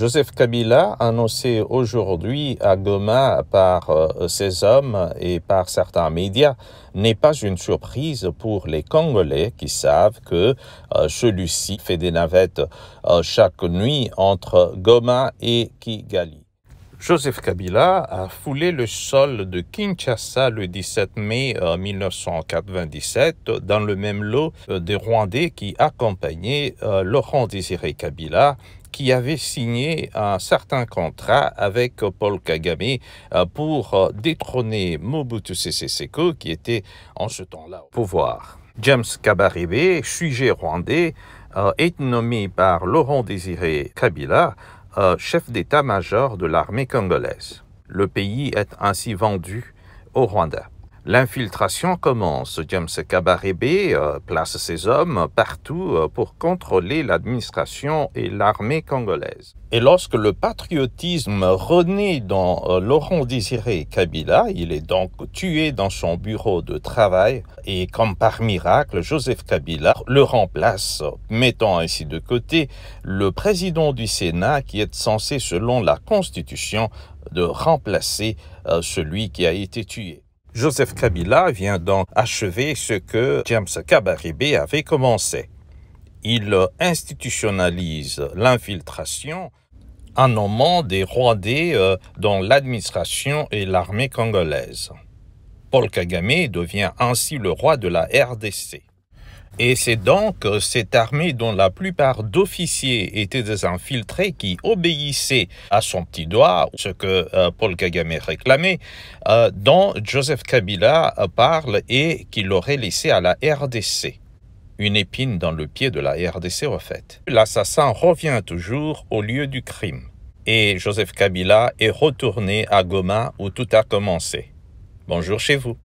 Joseph Kabila, annoncé aujourd'hui à Goma par ses hommes et par certains médias, n'est pas une surprise pour les Congolais qui savent que celui-ci fait des navettes chaque nuit entre Goma et Kigali. Joseph Kabila a foulé le sol de Kinshasa le 17 mai 1997 dans le même lot des Rwandais qui accompagnaient Laurent Désiré Kabila, qui avait signé un certain contrat avec Paul Kagame pour détrôner Mobutu Sese Seko, qui était en ce temps-là au pouvoir. James Kabarebe, sujet rwandais, est nommé par Laurent Désiré Kabila chef d'état-major de l'armée congolaise. Le pays est ainsi vendu au Rwanda. L'infiltration commence. James Kabarebe place ses hommes partout pour contrôler l'administration et l'armée congolaise. Et lorsque le patriotisme renaît dans Laurent Désiré Kabila, il est donc tué dans son bureau de travail et comme par miracle, Joseph Kabila le remplace, mettant ainsi de côté le président du Sénat qui est censé, selon la Constitution, de remplacer celui qui a été tué. Joseph Kabila vient donc achever ce que James Kabarebe avait commencé. Il institutionnalise l'infiltration en nommant des Rwandais dans l'administration et l'armée congolaise. Paul Kagame devient ainsi le roi de la RDC. Et c'est donc cette armée dont la plupart d'officiers étaient des infiltrés qui obéissaient à son petit doigt, ce que Paul Kagame réclamait, dont Joseph Kabila parle et qu'il aurait laissé à la RDC. Une épine dans le pied de la RDC au fait. L'assassin revient toujours au lieu du crime. Et Joseph Kabila est retourné à Goma où tout a commencé. Bonjour chez vous.